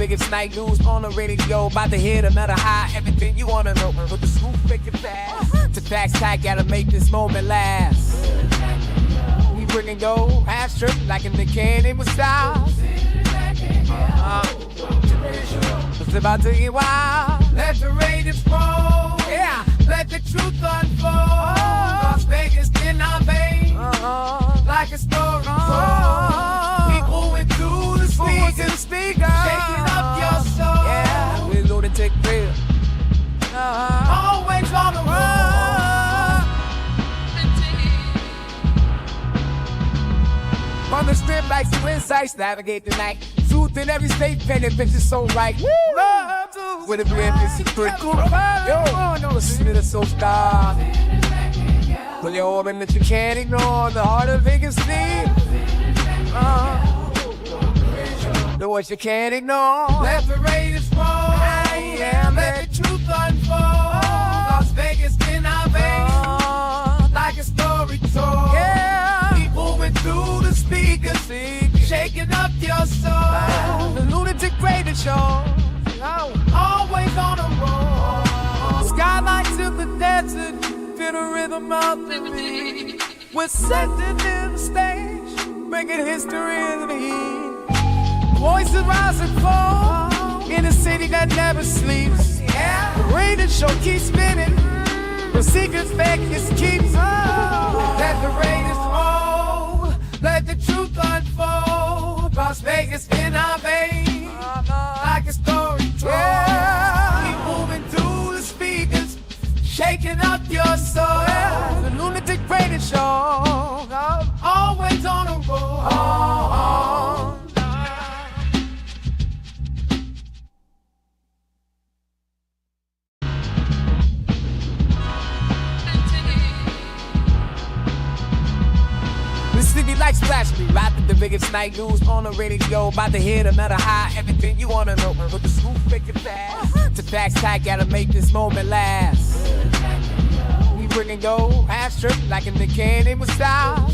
biggest night news on the radio. About to hit another high. Everything you wanna know. With the scoop, make it fast. To facts tight, gotta make this moment last. We bringing go half strip like in the candy with style. It's about to get wild. Let the Raiders roll. Yeah. Let the truth unfold. Las Vegas in our veins. Like a story told. People went through the speakers. Shaking up your soul. Yeah. We're Lunatik Raider. Always on the road. On the strip like some insights. Navigate the night. Truth in every state, pen and bitches so right. Love with a brand new secret. Yo, no, listen to the soul star. Pull your orb in that you can't ignore. The heart of Vegas need. The words you can't ignore. Let the Raiders roll. Yeah, let the truth unfold. Las Vegas in our veins. Like a story told. Yeah. People went through the speakers. Shaking up your soul. The Lunatik Raider Show. Always on the road. Skyline to the desert. Feel the rhythm of the beat. We're setting in the stage. Making history in the heat. Voices rise and fall. In a city that never sleeps. Yeah. The Raider Show keeps spinning. The secrets Vegas keeps. Let the Raiders roll. Let the truth unfold. Las Vegas in our veins. Like a story told. Yeah. Keep moving through the speakers. Shaking up your soul. Yeah. The Lunatik Raider Show. Always on the road. City like splash me, right at the biggest night news on the radio. About to hit another high. Everything you wanna know. With the scoop, make it fast. To facts tight, gotta make this moment last. We bringing go half strip like in the candy with style.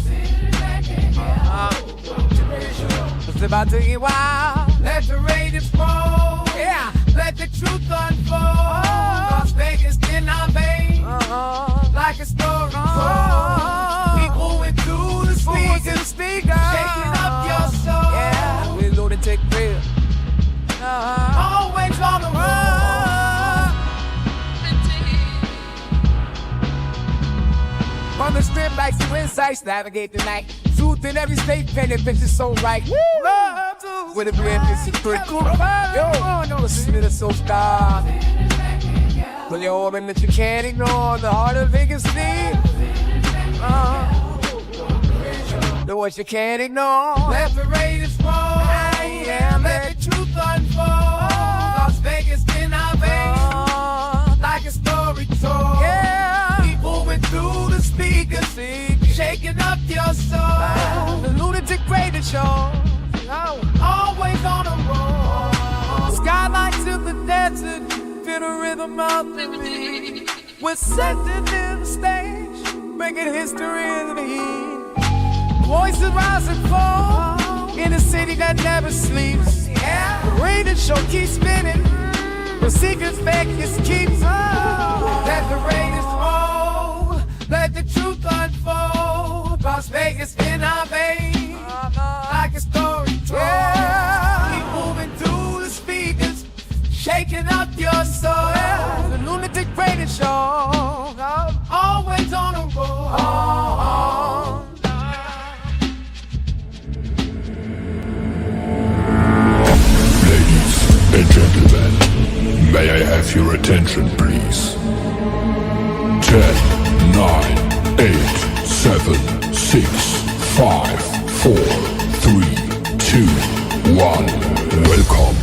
It's about to get wild. Let the Raiders roll. Yeah. Let the truth unfold. Las Vegas in our veins. Like a story told. People went through the speakers. Shaking up your soul. Yeah. We're Lunatik Raider. Always on the road. On the strip like some insights. Navigate the night. Truth in every state, pen and bitches so right. Love with a brand new secret. Yo, no, listen to the soul star. Pull your orb in that you can't ignore. The heart of Vegas need. The words you can't ignore. Let the Raiders roll. Yeah, let the truth unfold. Las Vegas in our veins. Like a story told. Yeah. People went through the speakers. Shaking up your soul. The Lunatik Raider Show. Always on the road. Skyline to the desert. Feel the rhythm of the beat. We're setting in the stage. Making history in the heat. Voices rise and fall. In a city that never sleeps. Yeah. The Raider Show keeps spinning. The secrets Vegas keeps. Let the Raiders roll. Let the truth unfold. Las Vegas in our veins. Like a story told. Yeah. Keep moving through the speakers. Shaking up your soul. Yeah. The Lunatik Raider Show. Always on the road. Ladies and gentlemen, may I have your attention, please? 10, 9, 8, 7, 6, 5, 4, 3, 2, 1. Welcome.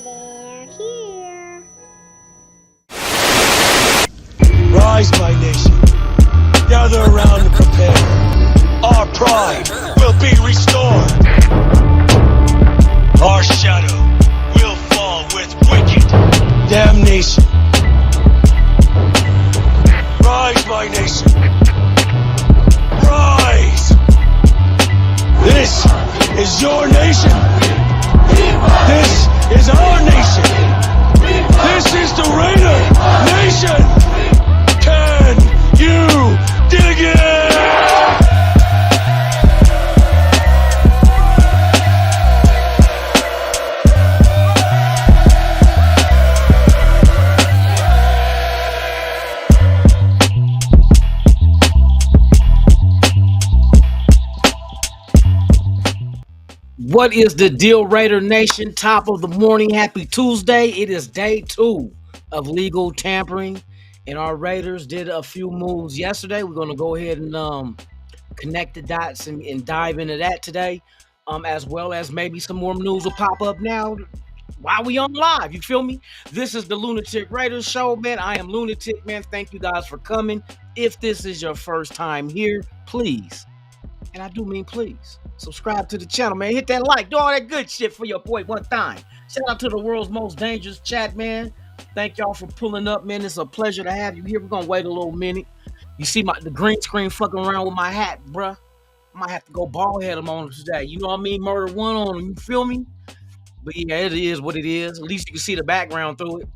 They're here. Rise, my nation. Gather around and prepare. Our pride will be restored. Our shadow will fall with wicked damnation. my nation. Rise! This is your nation. This is our nation. This is the Raider Nation. Can you dig it? What is the deal, Raider Nation? Top of the morning. Happy Tuesday. It is day 2 of legal tampering, and our Raiders did a few moves yesterday. We're going to go ahead and connect the dots and dive into that today, as well as maybe some more news will pop up now while we on live. You feel me? This is the Lunatik Raider Show, man. I am Lunatic, man. Thank you guys for coming. If this is your first time here, please, and I do mean please, subscribe to the channel, man. Hit that like. Do all that good shit for your boy one time. Shout out to the world's most dangerous chat, man. Thank y'all for pulling up, man. It's a pleasure to have you here. We're gonna wait a little minute. You see the green screen fucking around with my hat, bruh. I might have to go bald head him on today. You know what I mean? Murder one on him. You feel me? But yeah, it is what it is. At least you can see the background through it.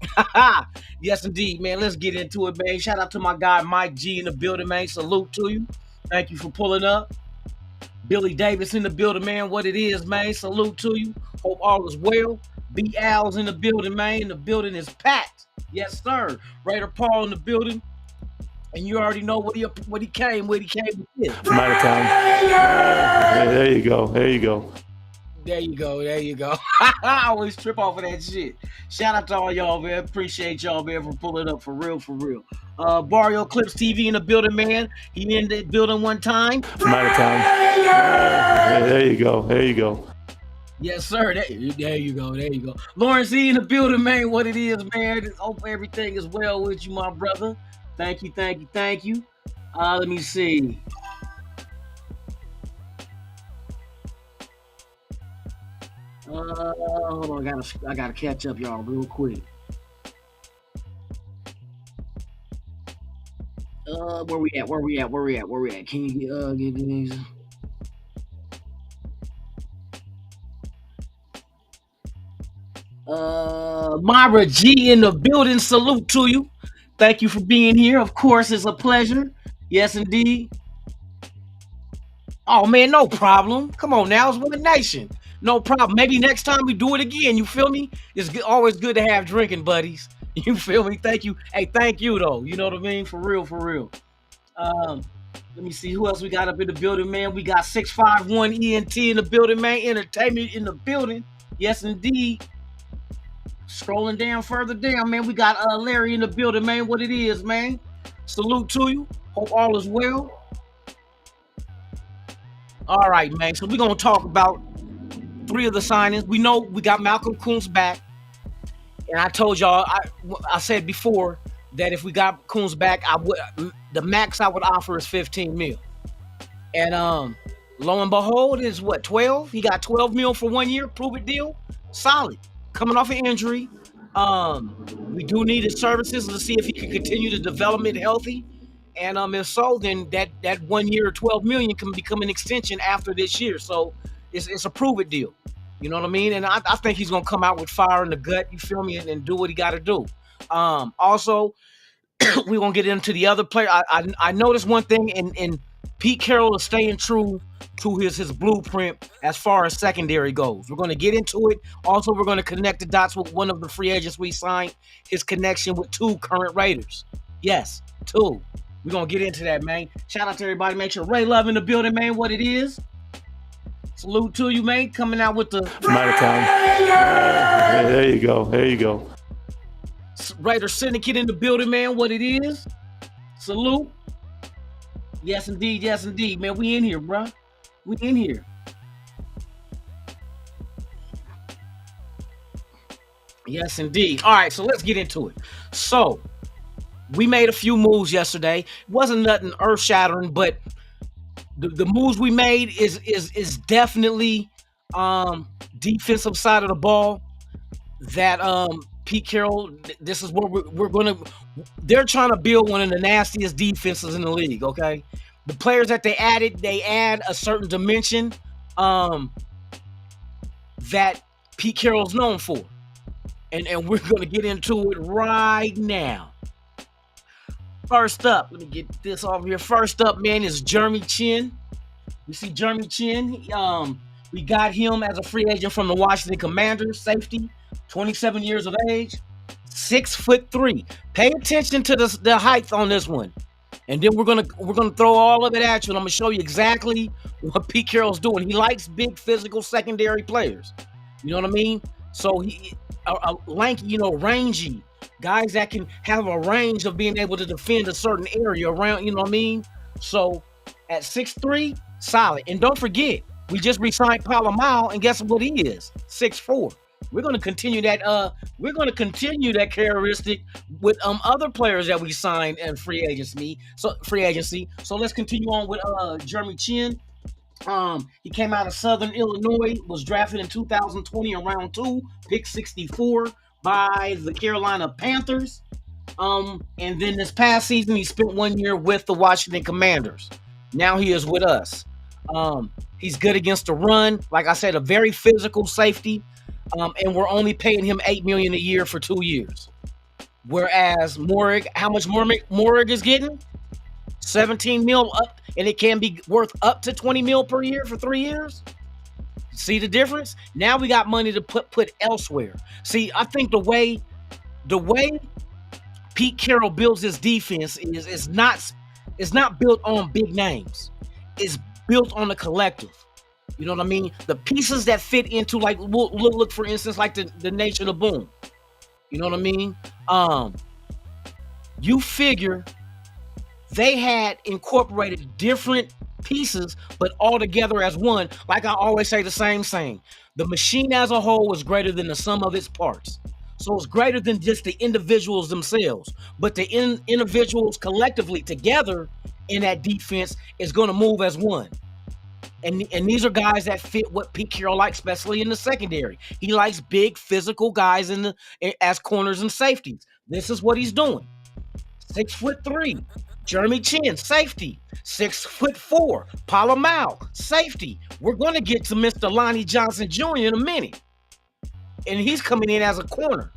Yes, indeed, man. Let's get into it, man. Shout out to my guy Mike G in the building, man. Salute to you. Thank you for pulling up. Billy Davis in the building, man. What it is, man. Salute to you. Hope all is well. B. Al's in the building, man. The building is packed. Yes, sir. Raider Paul in the building. And you already know what he came with. He came with this. Time. Yeah, there you go. There you go. There you go. There you go. I always trip off of that shit. Shout out to all y'all, man. Appreciate y'all, man, for pulling up for real, for real. Barrio Clips TV in the building, man. He in the building one time. Time. Yeah, there you go. There you go. Yes, sir. There you go. There you go. Lawrence E in the building, man. What it is, man. Hope everything is well with you, my brother. Thank you, thank you, thank you. Let me see. Hold on, I gotta catch up, y'all, real quick. Where we at? Can you get these? Myra G in the building. Salute to you. Thank you for being here. Of course, it's a pleasure. Yes, indeed. Oh man, no problem. Come on now, it's One Nation. No problem. Maybe next time we do it again. You feel me? It's always good to have drinking buddies. You feel me? Thank you. Hey, thank you though. You know what I mean? For real, for real. Let me see who else we got up in the building, man. We got 651 ENT in the building, man. Entertainment in the building. Yes, indeed. Scrolling down further down, man. We got Larry in the building, man. What it is, man. Salute to you. Hope all is well. All right, man. So we're gonna talk about 3 of the signings. We know we got Malcolm Kuntz back, and I told y'all, I said before that if we got Kuntz back, the max I would offer is 15 mil. And lo and behold, is what, 12? He got 12 mil for 1 year, prove it deal, solid. Coming off an injury, we do need his services to see if he can continue the development healthy. And if so, then that 1 year, 12 million can become an extension after this year. So it's a prove it deal. You know what I mean? And I think he's gonna come out with fire in the gut. You feel me? And do what he got to do. Also, we're gonna get into the other player. I noticed one thing, and Pete Carroll is staying true to his blueprint as far as secondary goes. We're going to get into it. Also, we're going to connect the dots with one of the free agents we signed, his connection with 2 current Raiders. Yes, 2. We're going to get into that, man. Shout out to everybody. Make sure Ray Love in the building, man. What it is. Salute to you, man. Coming out with the... Time. Yeah, there you go. There you go. Raider Syndicate in the building, man. What it is. Salute. Yes, indeed. Yes, indeed, man. We in here, bro. We in here. Yes, indeed. All right, so let's get into it. So we made a few moves yesterday. Wasn't nothing earth-shattering, but the moves we made is definitely defensive side of the ball that Pete Carroll, this is what we're going to. They're trying to build one of the nastiest defenses in the league. Okay, the players that they add a certain dimension that Pete Carroll's known for, and we're going to get into it right now. First up, let me get this off here. First up, man, is Jeremy Chin. We see Jeremy Chin. We got him as a free agent from the Washington Commanders, safety, 27 years of age, 6'3". Pay attention to the height on this one, and then we're gonna throw all of it at you, and I'm gonna show you exactly what Pete Carroll's doing. He likes big, physical secondary players. You know what I mean? So he a lanky, rangy guys that can have a range of being able to defend a certain area around. You know what I mean? So at 6'3", solid. And don't forget, we just re-signed Palomar, and guess what he is? 6'4". We're going to continue that. We're going to continue that characteristic with other players that we signed in free agency. So let's continue on with Jeremy Chin. He came out of Southern Illinois, was drafted in 2020 in round 2, pick 64 by the Carolina Panthers. And then this past season, he spent 1 year with the Washington Commanders. Now he is with us. He's good against the run. Like I said, a very physical safety. And we're only paying him $8 million a year for 2 years. Whereas Moehrig, how much Moehrig is getting? 17 mil up, and it can be worth up to 20 mil per year for 3 years. See the difference? Now we got money to put elsewhere. See, I think the way Pete Carroll builds his defense is not built on big names. It's built on the collective. You know what I mean? The pieces that fit into, like, look for instance, like the Nation of Boom. You know what I mean? You figure they had incorporated different pieces, but all together as one. Like I always say, the same saying: the machine as a whole is greater than the sum of its parts. So it's greater than just the individuals themselves, but the individuals collectively together in that defense is going to move as one. And these are guys that fit what Pete Carroll likes, especially in the secondary. He likes big, physical guys as corners and safeties. This is what he's doing. 6'3", Jeremy Chin, safety. 6'4", Palomar, safety. We're going to get to Mr. Lonnie Johnson Jr. in a minute. And he's coming in as a corner.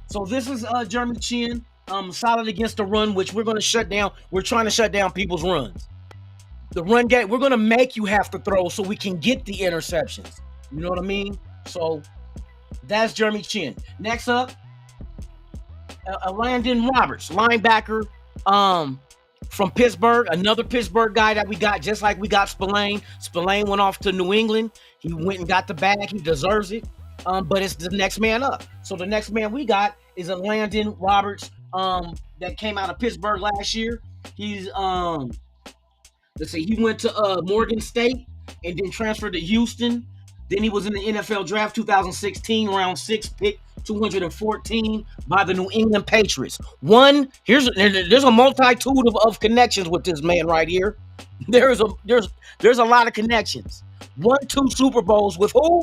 So this is Jeremy Chin, solid against the run, which we're going to shut down. We're trying to shut down people's runs. The run game, we're going to make you have to throw so we can get the interceptions. You know what I mean? So that's Jeremy Chin. Next up, Landon Roberts, linebacker from Pittsburgh. Another Pittsburgh guy that we got, just like we got Spillane. Spillane went off to New England. He went and got the bag. He deserves it. But it's the next man up. So the next man we got is a Landon Roberts that came out of Pittsburgh last year. He's let's see, he went to Morgan State and then transferred to Houston. Then he was in the NFL draft 2016, round 6, pick 214 by the New England Patriots. There's a multitude of connections with this man right here. There's a lot of connections. 2 Super Bowls with who?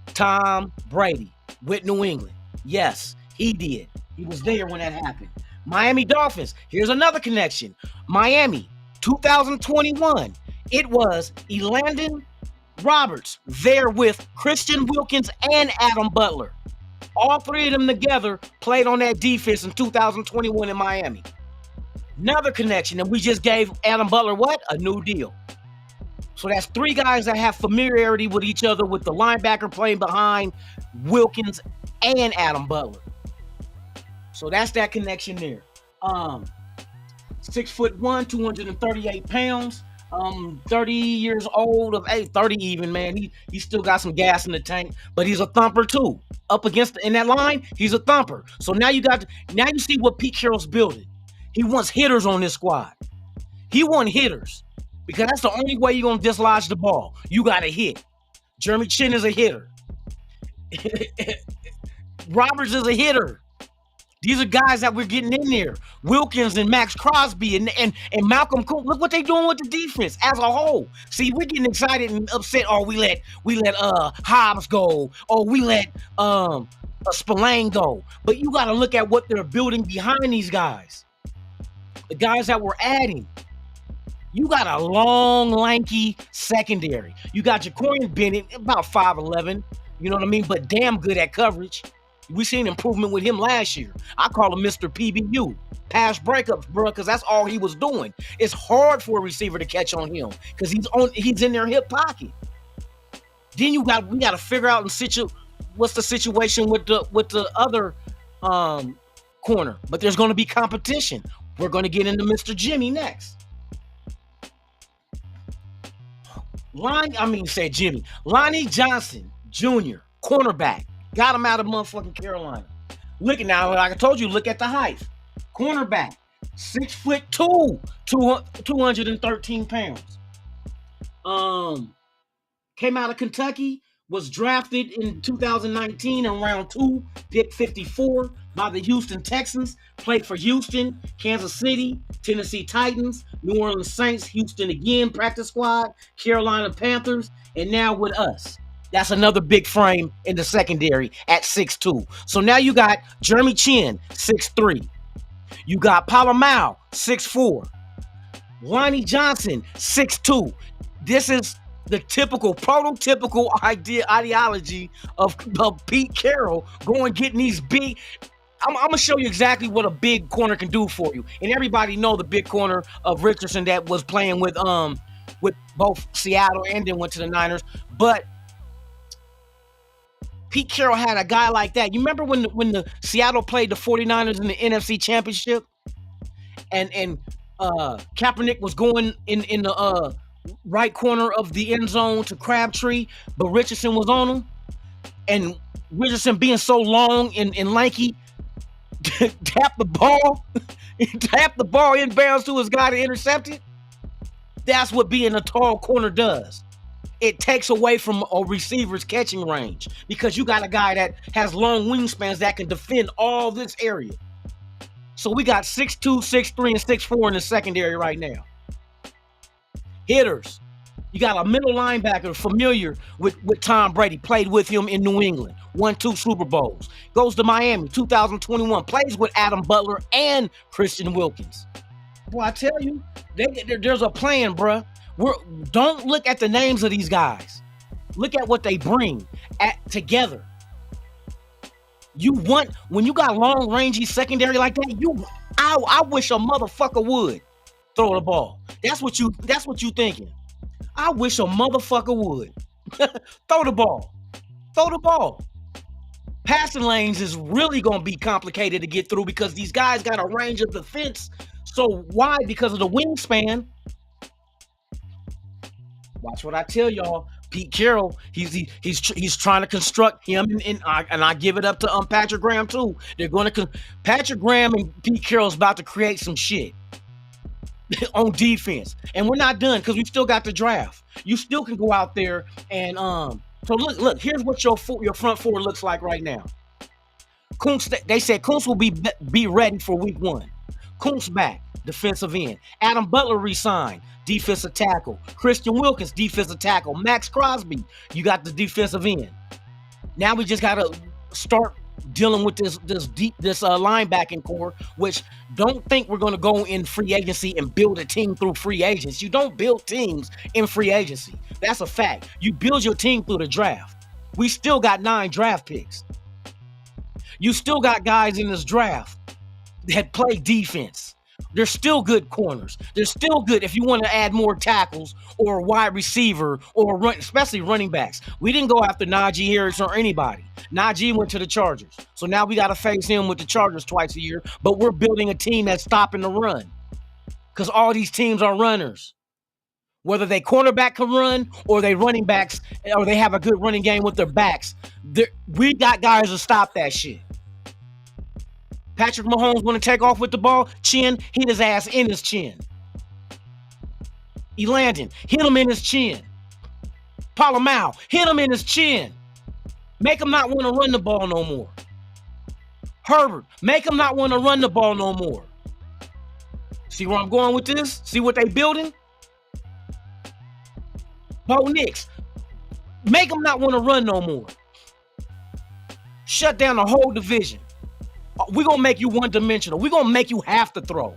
Tom Brady with New England. Yes, he did. He was there when that happened. Miami Dolphins. Here's another connection. Miami, 2021. It was Landon Roberts there with Christian Wilkins and Adam Butler. All 3 of them together played on that defense in 2021 in Miami. Another connection, and we just gave Adam Butler what? A new deal. So that's 3 guys that have familiarity with each other, with the linebacker playing behind Wilkins and Adam Butler. So that's that connection there. 6'1", 238 pounds, 30 years old of age, 30 even, man. He still got some gas in the tank, but he's a thumper too. Up against in that line, he's a thumper. So now you see what Pete Carroll's building. He wants hitters on this squad. He wants hitters. Because that's the only way you're going to dislodge the ball. You got to hit. Jeremy Chin is a hitter. Roberts is a hitter. These are guys that we're getting in there. Wilkins and Max Crosby and Malcolm Cook. Look what they're doing with the defense as a whole. See, we're getting excited and upset. Or we let Hobbs go. Or we let a Spillane go. But you got to look at what they're building behind these guys. The guys that we're adding. You got a long, lanky secondary. You got Jacorian Bennett, about 5'11", you know what I mean? But damn good at coverage. We seen improvement with him last year. I call him Mr. PBU. Pass breakups, bro, because that's all he was doing. It's hard for a receiver to catch on him because he's in their hip pocket. Then we got to figure out what's the situation with the other corner. But there's going to be competition. We're going to get into Mr. Jimmy next. Lonnie Johnson Jr., cornerback. Got him out of motherfucking Carolina. Look at now, like I told you, look at the height. Cornerback, 6'2", 213 pounds. Came out of Kentucky, was drafted in 2019 in round 2, pick 54 by the Houston Texans. Played for Houston, Kansas City, Tennessee Titans, New Orleans Saints, Houston again, practice squad, Carolina Panthers, and now with us. That's another big frame in the secondary at 6'2". So now you got Jeremy Chin, 6'3". You got Palomau, 6'4". Lonnie Johnson, 6'2". This is the prototypical ideology of Pete Carroll getting these big. I'm going to show you exactly what a big corner can do for you. And everybody know the big corner of Richardson that was playing with both Seattle and then went to the Niners. But Pete Carroll had a guy like that. You remember when the Seattle played the 49ers in the NFC Championship? And Kaepernick was going in the right corner of the end zone to Crabtree, but Richardson was on him. And Richardson being so long and lanky, tapped the ball inbounds to his guy to intercept it. That's what being a tall corner does. It takes away from a receiver's catching range because you got a guy that has long wingspans that can defend all this area. So we got 6'2", 6'3", and 6'4" in the secondary right now. Hitters. You got a middle linebacker familiar with Tom Brady, played with him in New England, won 2 Super Bowls, goes to Miami, 2021, plays with Adam Butler and Christian Wilkins. Boy, I tell you, there's a plan, bruh. Don't look at the names of these guys. Look at what they bring together. When you got long, rangy secondary like that, I wish a motherfucker would throw the ball. That's what you thinking. I wish a motherfucker would. Throw the ball. Throw the ball. Passing lanes is really going to be complicated to get through because these guys got a range of defense. So why? Because of the wingspan. Watch what I tell y'all. Pete Carroll, he's trying to construct him, and I give it up to Patrick Graham too. They're going to Patrick Graham and Pete Carroll's about to create some shit on defense, and we're not done because we still got the draft. You still can go out there and So look. Here's what your front four looks like right now. Kuntz, they said Kuntz will be ready for week 1. Kuntz back, defensive end. Adam Butler re-signed, defensive tackle. Christian Wilkins, defensive tackle. Max Crosby, you got the defensive end. Now we just got to start dealing with this linebacking core, which don't think we're going to go in free agency and build a team through free agents. You don't build teams in free agency. That's a fact. You build your team through the draft. We still got 9 draft picks. You still got guys in this draft that play defense. They're still good corners. They're still good if you want to add more tackles or wide receiver or especially running backs. We didn't go after Najee Harris or anybody. Najee went to the Chargers. So now we got to face him with the Chargers twice a year. But we're building a team that's stopping the run because all these teams are runners. Whether they cornerback can run or they running backs or they have a good running game with their backs, we got guys to stop that shit. Patrick Mahomes want to take off with the ball, hit his ass in his chin. Elandon, hit him in his chin. Palomau, hit him in his chin. Make him not want to run the ball no more. Herbert, make him not want to run the ball no more. See where I'm going with this? See what they building? Bo Nix, make him not want to run no more. Shut down the whole division. We're going to make you one-dimensional. We're going to make you have to throw.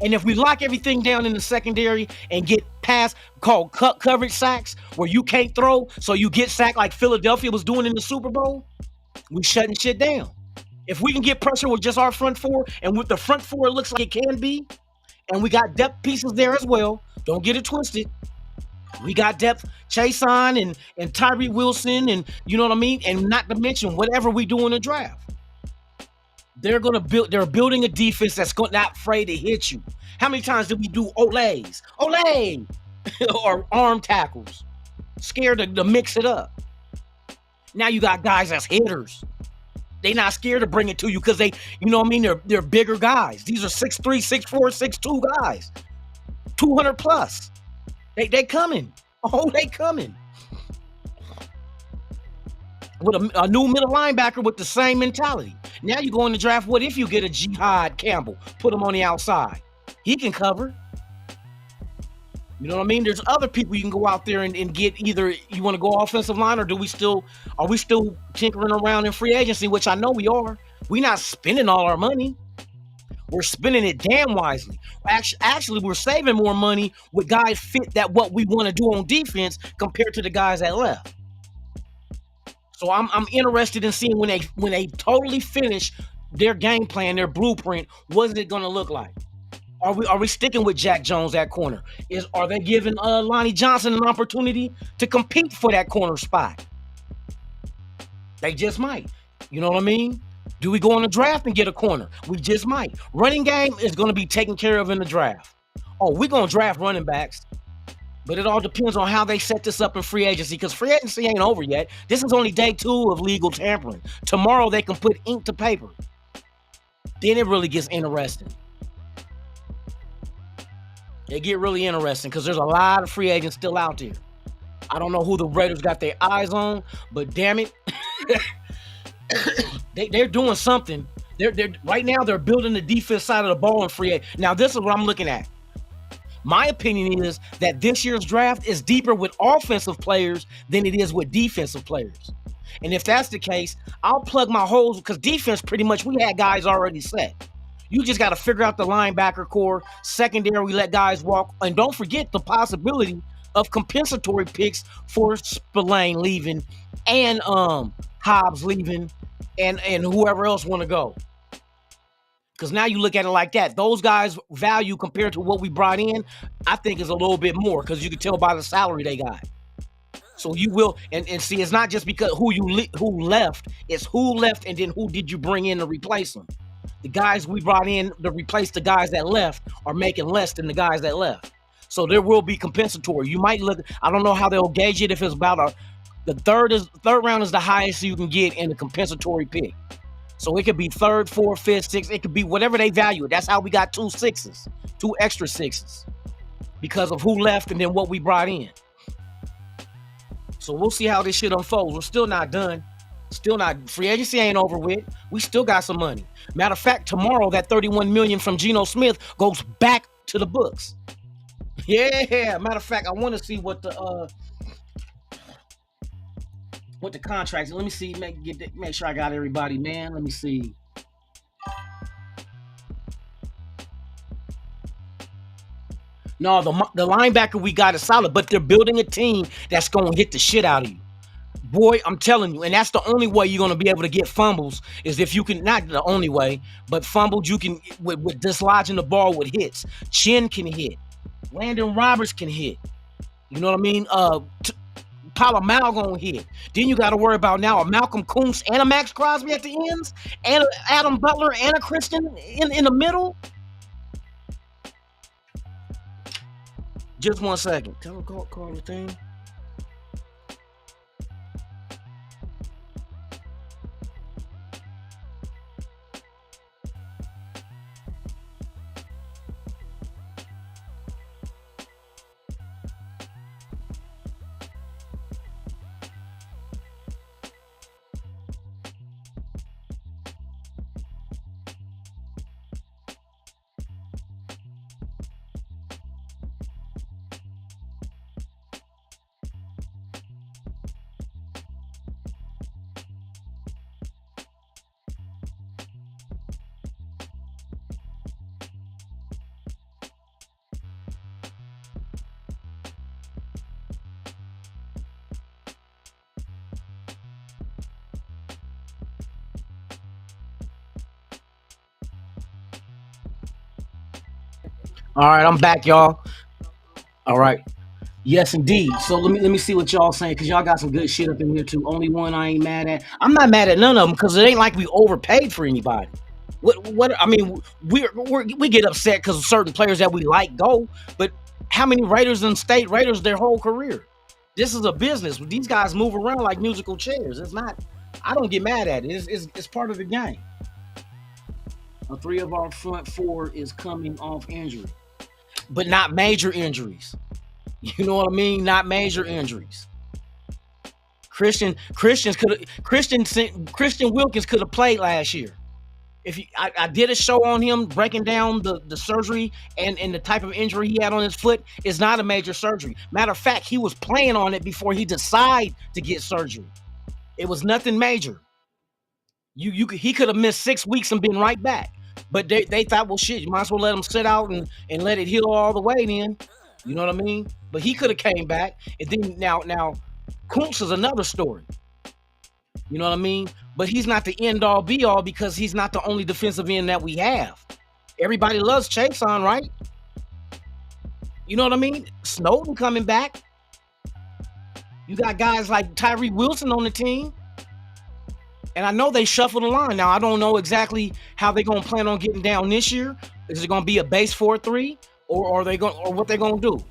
And if we lock everything down in the secondary and get past called cut coverage sacks where you can't throw, so you get sacked like Philadelphia was doing in the Super Bowl, we shutting shit down. If we can get pressure with just our front four, and with the front four it looks like it can be, and we got depth pieces there as well, don't get it twisted. We got depth, Chason and Tyree Wilson, and you know what I mean? And not to mention whatever we do in the draft. They're building a defense that's not afraid to hit you. How many times did we do olays? Olay! Or arm tackles. Scared to mix it up. Now you got guys that's hitters. They not scared to bring it to you because they, you know what I mean? They're bigger guys. These are 6'3", 6'4", 6'2" guys. 200 plus. They coming. Oh, they coming. With a new middle linebacker with the same mentality. Now you go in the draft. What if you get a Jihad Campbell? Put him on the outside. He can cover. You know what I mean? There's other people you can go out there and get. Either you want to go offensive line, or are we still tinkering around in free agency, which I know we are. We're not spending all our money. We're spending it damn wisely. Actually, we're saving more money with guys fit that what we want to do on defense compared to the guys that left. So I'm interested in seeing when they totally finish their game plan, their blueprint, what is it going to look like? Are we sticking with Jack Jones at corner? Are they giving Lonnie Johnson an opportunity to compete for that corner spot? They just might. You know what I mean? Do we go in the draft and get a corner? We just might. Running game is going to be taken care of in the draft. Oh, we're going to draft running backs. But it all depends on how they set this up in free agency, because free agency ain't over yet. This is only day 2 of legal tampering. Tomorrow they can put ink to paper. Then it really gets interesting. It get really interesting because there's a lot of free agents still out there. I don't know who the Raiders got their eyes on, but damn it, they're doing something. They're right now they're building the defense side of the ball in free agency. Now this is what I'm looking at. My opinion is that this year's draft is deeper with offensive players than it is with defensive players. And if that's the case, I'll plug my holes because defense pretty much we had guys already set. You just got to figure out the linebacker core. Secondary, we let guys walk. And don't forget the possibility of compensatory picks for Spillane leaving and Hobbs leaving and whoever else want to go. Because now you look at it like that. Those guys' value compared to what we brought in, I think is a little bit more because you can tell by the salary they got. So you will, and see, it's not just because who left, it's who left and then who did you bring in to replace them. The guys we brought in to replace the guys that left are making less than the guys that left. So there will be compensatory. You might look, I don't know how they'll gauge it if it's about the third round is the highest you can get in the compensatory pick. So it could be 3rd, 4th, 5th, 6th. It could be whatever they value it. That's how we got 2 6s, 2 extra 6s because of who left and then what we brought in. So we'll see how this shit unfolds. We're still not done. Still not. Free agency ain't over with. We still got some money. Matter of fact, tomorrow that $31 million from Geno Smith goes back to the books. Yeah. Matter of fact, I want to see what the contracts. Let me see. Make sure I got everybody, man. Let me see. No, the linebacker we got is solid, but they're building a team that's going to hit the shit out of you. Boy, I'm telling you, and that's the only way you're going to be able to get fumbles is if you can, not the only way, but fumbles you can, with dislodging the ball with hits. Chin can hit. Landon Roberts can hit. You know what I mean? Palomal gonna hit. Then you got to worry about now a Malcolm Kuntz and a Max Crosby at the ends, and a Adam Butler and a Christian in the middle. Just 1 second. Tell him call the thing. All right, I'm back, y'all. All right. Yes, indeed. So let me see what y'all saying, because y'all got some good shit up in here too. Only one I ain't mad at. I'm not mad at none of them because it ain't like we overpaid for anybody. What I mean, we get upset because certain players that we like go, but how many Raiders and State Raiders their whole career? This is a business. These guys move around like musical chairs. It's not. I don't get mad at it. It's part of the game. Three of our front four is coming off injury, but not major injuries. You know what I mean? Not major injuries. Christian Wilkins could have played last year. I did a show on him breaking down the surgery and the type of injury he had on his foot is not a major surgery. Matter of fact, he was playing on it before he decided to get surgery. It was nothing major. He could have missed 6 weeks and been right back. But they thought, well, shit, you might as well let him sit out and let it heal all the way then. You know what I mean? But he could have came back. And then now Kuntz is another story. You know what I mean? But he's not the end all be all because he's not the only defensive end that we have. Everybody loves Chason, right? You know what I mean? Snowden coming back. You got guys like Tyree Wilson on the team. And I know they shuffled the line. Now, I don't know exactly how they're going to plan on getting down this year. Is it going to be a base 4-3 or what they're going to do?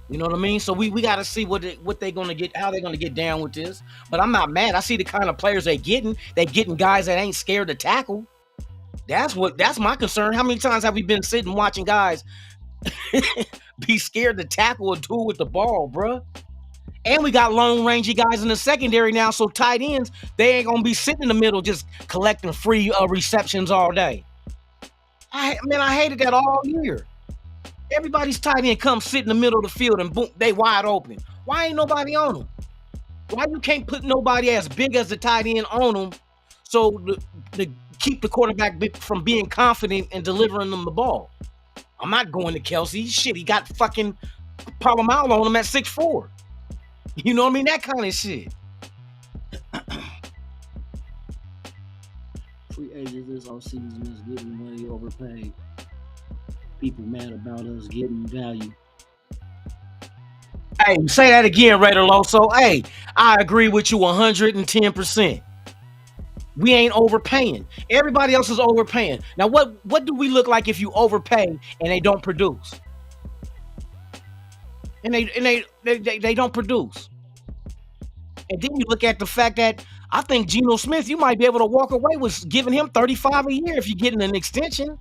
You know what I mean? So we got to see what they're going to get, how they're going to get down with this. But I'm not mad. I see the kind of players they're getting. They're getting guys that ain't scared to tackle. That's my concern. How many times have we been sitting watching guys be scared to tackle or do with the ball, bruh? And we got long rangey guys in the secondary now, so tight ends, they ain't gonna be sitting in the middle just collecting free receptions all day. I hated that all year. Everybody's tight end comes sit in the middle of the field and boom, they wide open. Why ain't nobody on them? Why you can't put nobody as big as the tight end on them so to keep the quarterback from being confident and delivering them the ball? I'm not going to Kelsey. Shit, he got fucking Palomalo on him at 6'4". You know what I mean? That kind of shit. Free agents this offseason is getting money overpaid. People mad about us getting value. Hey, say that again, Raider Loso. Hey, I agree with you 110%. We ain't overpaying. Everybody else is overpaying. Now, what do we look like if you overpay and they don't produce? And they don't produce. And then you look at the fact that I think Geno Smith, you might be able to walk away with giving him $35 a year if you're getting an extension.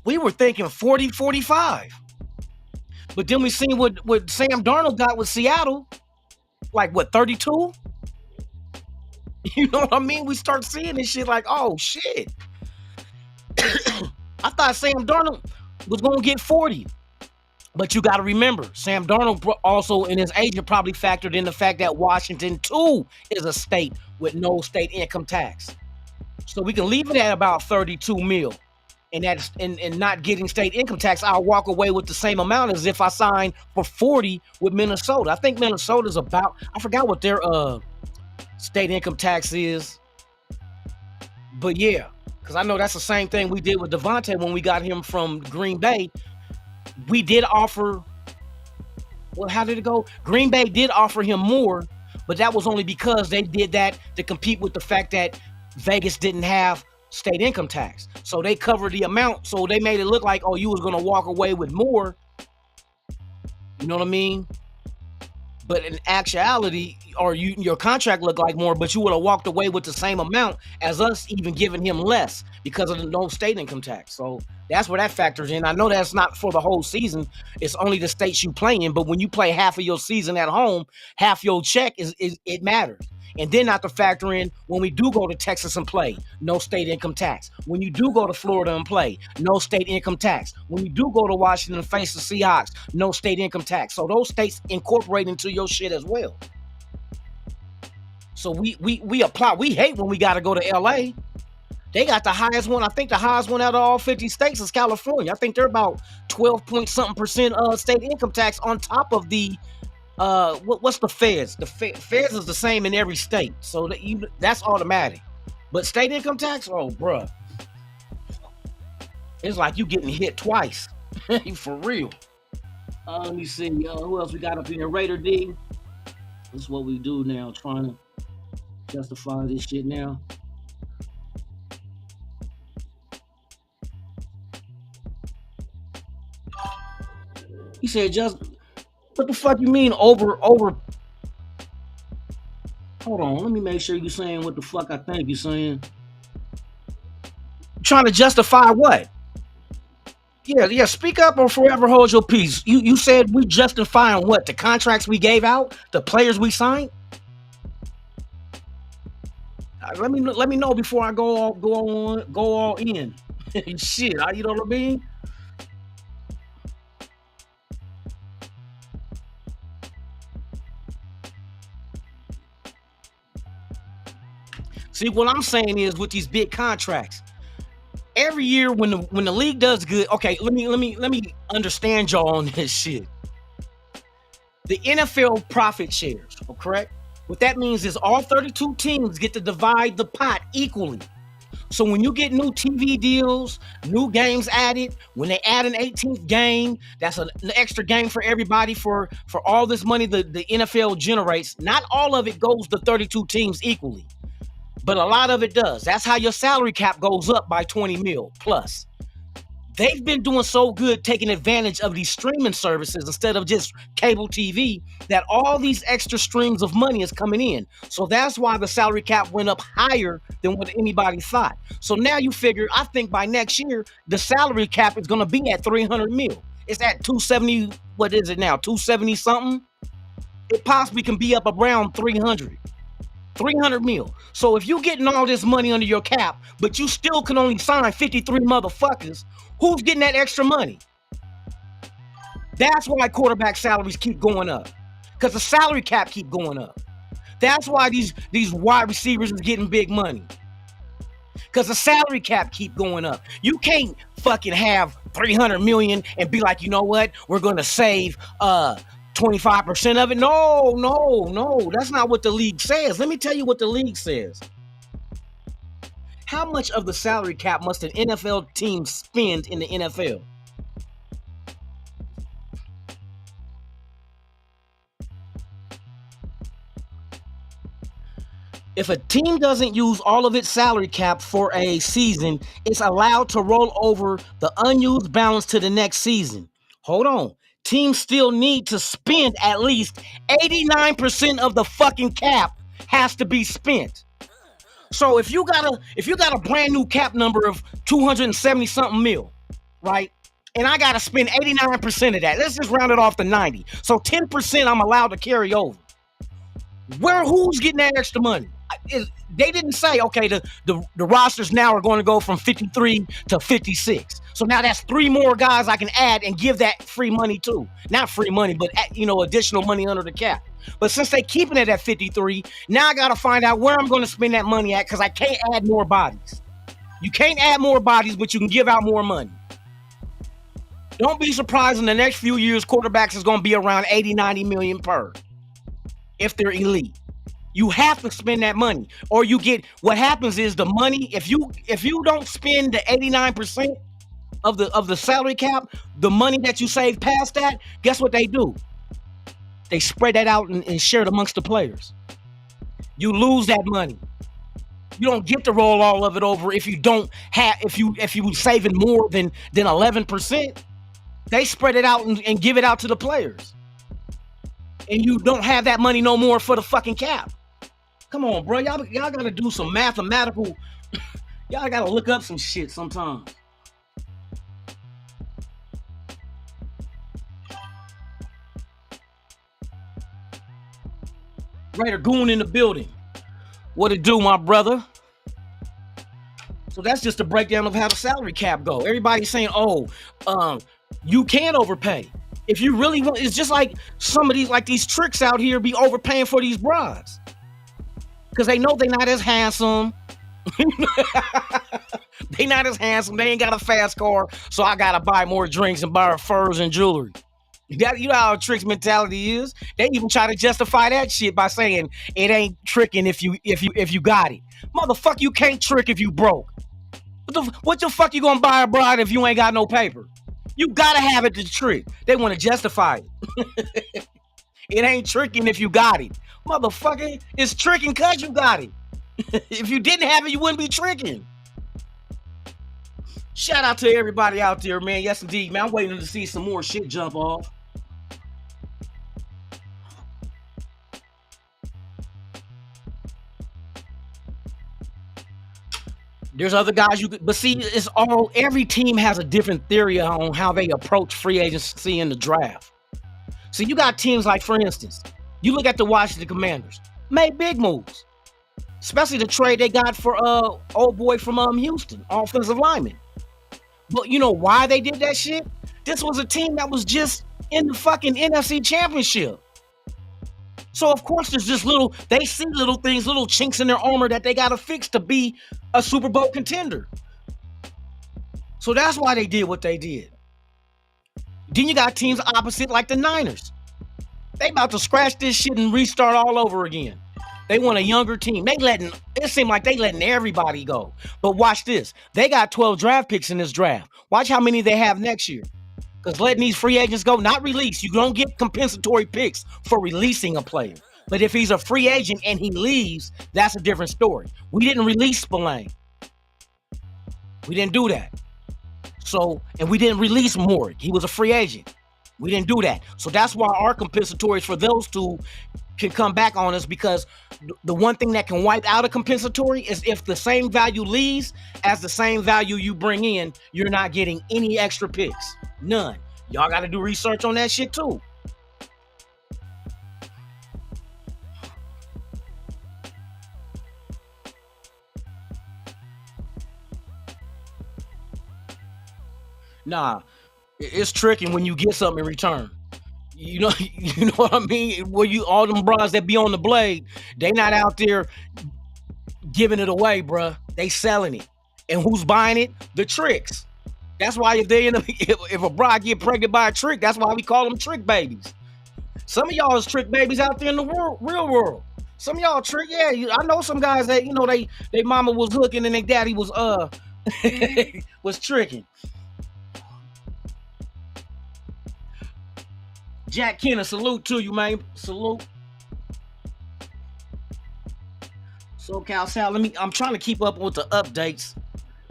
We were thinking 40, 45. But then we seen what Sam Darnold got with Seattle. Like, what, 32? You know what I mean? We start seeing this shit like, oh, shit. I thought Sam Darnold was going to get 40. But you got to remember, Sam Darnold also in his agent probably factored in the fact that Washington, too, is a state with no state income tax. So we can leave it at about 32 mil. And not getting state income tax, I'll walk away with the same amount as if I signed for 40 with Minnesota. I think Minnesota's about, I forgot what their state income tax is. But yeah, because I know that's the same thing we did with Devontae when we got him from Green Bay. We did offer, well, how did it go? Green Bay did offer him more, but that was only because they did that to compete with the fact that Vegas didn't have state income tax. So they covered the amount. So they made it look like, oh, you was going to walk away with more. You know what I mean? But in actuality, or your contract looked like more, but you would have walked away with the same amount as us even giving him less because of the no state income tax. So that's where that factors in. I know that's not for the whole season. It's only the states you play in. But when you play half of your season at home, half your check is it matters. And then not to factor in when we do go to Texas and play, no state income tax. When you do go to Florida and play, no state income tax. When you do go to Washington and face the Seahawks, no state income tax. So those states incorporate into your shit as well. So we apply. We hate when we got to go to LA. They got the highest one. I think the highest one out of all 50 states is California. I think they're about 12-point-something% state income tax on top of the what's the feds? The feds is the same in every state, so that's automatic. But state income tax, oh bruh, It's like you getting hit twice. For real. Let me see. Who else we got up in here? Raider D. This is what we do now, trying to justify this shit now. He said, just what the fuck you mean over? Hold on, let me make sure you saying what the fuck I think you saying. Trying to justify what? Yeah, speak up or forever hold your peace. You said we justifying what? The contracts we gave out? The players we signed? Let me know before I go all in. Shit, you know what I mean? See, what I'm saying is with these big contracts, every year when the league does good, okay, let me understand y'all on this shit. The NFL profit shares, correct? What that means is all 32 teams get to divide the pot equally. So when you get new TV deals, new games added, when they add an 18th game, that's an extra game for everybody for all this money the NFL generates. Not all of it goes to 32 teams equally, but a lot of it does. That's how your salary cap goes up by 20 mil plus. They've been doing so good taking advantage of these streaming services instead of just cable TV that all these extra streams of money is coming in. So that's why the salary cap went up higher than what anybody thought. So now you figure, I think by next year, the salary cap is going to be at 300 mil. It's at 270, what is it now? 270 something? It possibly can be up around 300 mil. So if you're getting all this money under your cap, but you still can only sign 53 motherfuckers, who's getting that extra money? That's why quarterback salaries keep going up, because the salary cap keep going up. That's why these wide receivers is getting big money, because the salary cap keep going up. You can't fucking have 300 million and be like, you know what, we're going to save 25% of it. No, that's not what the league says. Let me tell you what the league says. How much of the salary cap must an NFL team spend in the NFL? If a team doesn't use all of its salary cap for a season, it's allowed to roll over the unused balance to the next season. Hold on. Teams still need to spend at least 89% of the fucking cap has to be spent. So if you got a brand new cap number of 270 something mil, right? And I got to spend 89% of that. Let's just round it off to 90. So 10% I'm allowed to carry over. Who's getting that extra money? They didn't say, okay, the rosters now are going to go from 53 to 56. So now that's 3 more guys I can add and give that free money to. Not free money, but additional money under the cap. But since they keeping it at 53, now I got to find out where I'm going to spend that money at, because I can't add more bodies. You can't add more bodies, but you can give out more money. Don't be surprised in the next few years, quarterbacks is going to be around 80, 90 million per, if they're elite. You have to spend that money, or you get, what happens is the money, if you don't spend the 89% of the salary cap, the money that you save past that, guess what they do? They spread that out and share it amongst the players. You lose that money. You don't get to roll all of it over if you don't have, if you saving more than 11%. They spread it out and give it out to the players. And you don't have that money no more for the fucking cap. Come on, bro. Y'all gotta do some mathematical. Y'all gotta look up some shit sometimes. Raider Goon in the building. What it do, my brother? So that's just a breakdown of how the salary cap go. Everybody's saying, you can overpay. If you really want, it's just like some of these tricks out here be overpaying for these brides. Because they know they're not as handsome. They not as handsome. They ain't got a fast car. So I gotta buy more drinks and buy her furs and jewelry. You know how a trick's mentality is. They even try to justify that shit by saying it ain't tricking if you got it. Motherfucker, you can't trick if you broke. What the fuck you gonna buy a bride if you ain't got no paper? You gotta have it to trick. They want to justify it. It ain't tricking if you got it. Motherfucker, it's tricking cause you got it. If you didn't have it, you wouldn't be tricking. Shout out to everybody out there, man. Yes, indeed, man. I'm waiting to see some more shit jump off. There's other guys you could, but see, it's all, every team has a different theory on how they approach free agency in the draft. So you got teams like, for instance, you look at the Washington Commanders, made big moves, especially the trade they got for old boy from Houston, offensive lineman. But you know why they did that shit? This was a team that was just in the fucking NFC Championship. So of course there's just they see little things, little chinks in their armor that they gotta fix to be a Super Bowl contender. So that's why they did what they did. Then you got teams opposite like the Niners. They about to scratch this shit and restart all over again. They want a younger team. It seemed like they letting everybody go. But watch this. They got 12 draft picks in this draft. Watch how many they have next year. Because letting these free agents go, not release. You don't get compensatory picks for releasing a player. But if he's a free agent and he leaves, that's a different story. We didn't release Spillane. We didn't do that. So, and we didn't release Morrig. He was a free agent. We didn't do that. So that's why our compensatories for those two can come back on us, because the one thing that can wipe out a compensatory is if the same value leaves as the same value you bring in, you're not getting any extra picks. None. Y'all got to do research on that shit too. Nah, it's tricky when you get something in return. You know what I mean? Where all them bras that be on the blade, they not out there giving it away, bruh. They selling it. And who's buying it? The tricks. That's why if a bra get pregnant by a trick, that's why we call them trick babies. Some of y'all is trick babies out there in the real world. Some of y'all trick, yeah. I know some guys that, they mama was hooking and their daddy was was tricking. Jack Kenner, salute to you, man. Salute. SoCal Sal, I'm trying to keep up with the updates.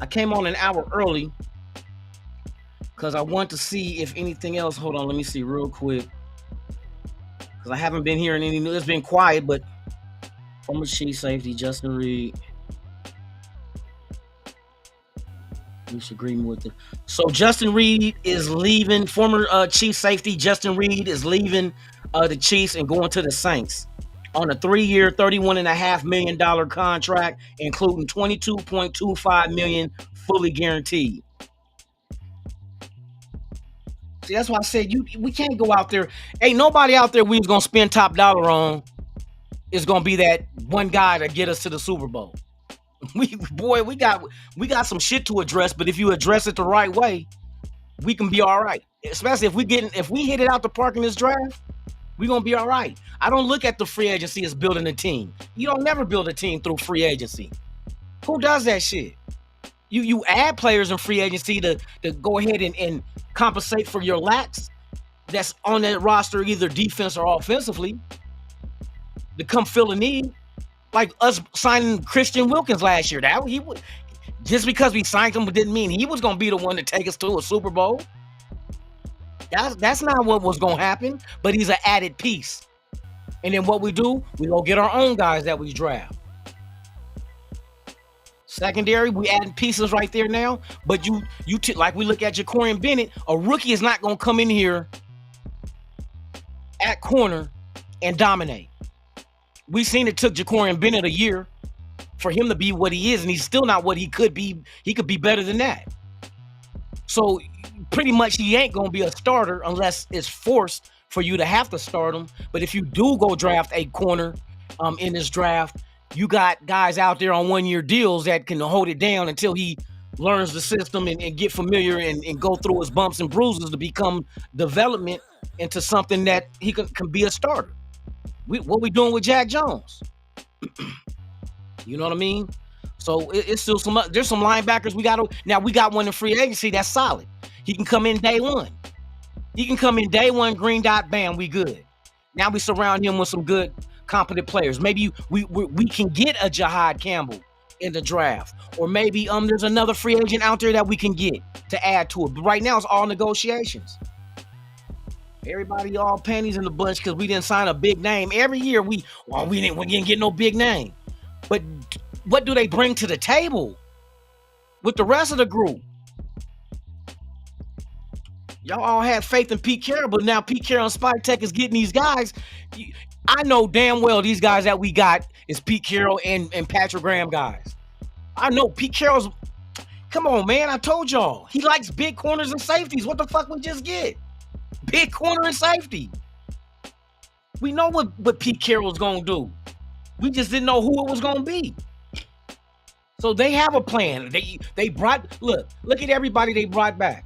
I came on an hour early because I want to see if anything else. Hold on, let me see real quick. Because I haven't been hearing any news. It's been quiet, but former chief safety Justin Reed. Agreement with it. So Justin Reed is leaving. Former chief safety Justin Reed is leaving the Chiefs and going to the Saints on a 3-year, $31.5 million contract, including $22.25 million fully guaranteed. See, that's why I said we can't go out there. Ain't nobody out there we was gonna spend top dollar on is gonna be that one guy to get us to the Super Bowl. We got some shit to address, but if you address it the right way, we can be all right. Especially if we hit it out the park in this draft, we're gonna be all right. I don't look at the free agency as building a team. You don't never build a team through free agency. Who does that shit? You add players in free agency to go ahead and compensate for your lacks that's on that roster, either defense or offensively, to come fill a need. Like us signing Christian Wilkins last year. Just because we signed him didn't mean he was going to be the one to take us to a Super Bowl. That's not what was going to happen, but he's an added piece. And then what we do, we go get our own guys that we draft. Secondary, we adding pieces right there now, but like we look at Jacorian Bennett, a rookie is not going to come in here at corner and dominate. We've seen it took Jacorian Bennett a year for him to be what he is, and he's still not what he could be. He could be better than that. So pretty much he ain't going to be a starter unless it's forced for you to have to start him. But if you do go draft a corner in this draft, you got guys out there on 1-year deals that can hold it down until he learns the system and get familiar and go through his bumps and bruises to become development into something that he can be a starter. What we doing with Jack Jones? You know what I mean? So it's still there's some linebackers we got to. Now we got one in free agency that's solid. He can come in day one. He can come in day one, green dot, bam, we good. Now we surround him with some good, competent players. Maybe we can get a Jahad Campbell in the draft, or maybe there's another free agent out there that we can get to add to it. But right now it's all negotiations. Everybody all panties in the bunch because we didn't sign a big name. Every year we didn't get no big name. But what do they bring to the table with the rest of the group? Y'all all had faith in Pete Carroll, but now Pete Carroll and Spike Tech is getting these guys. I know damn well these guys that we got is Pete Carroll and Patrick Graham guys. I know Pete Carroll's. Come on, man. I told y'all. He likes big corners and safeties. What the fuck we just get? Big corner and safety. We know what Pete Carroll's going to do. We just didn't know who it was going to be. So they have a plan. They brought, look at everybody they brought back.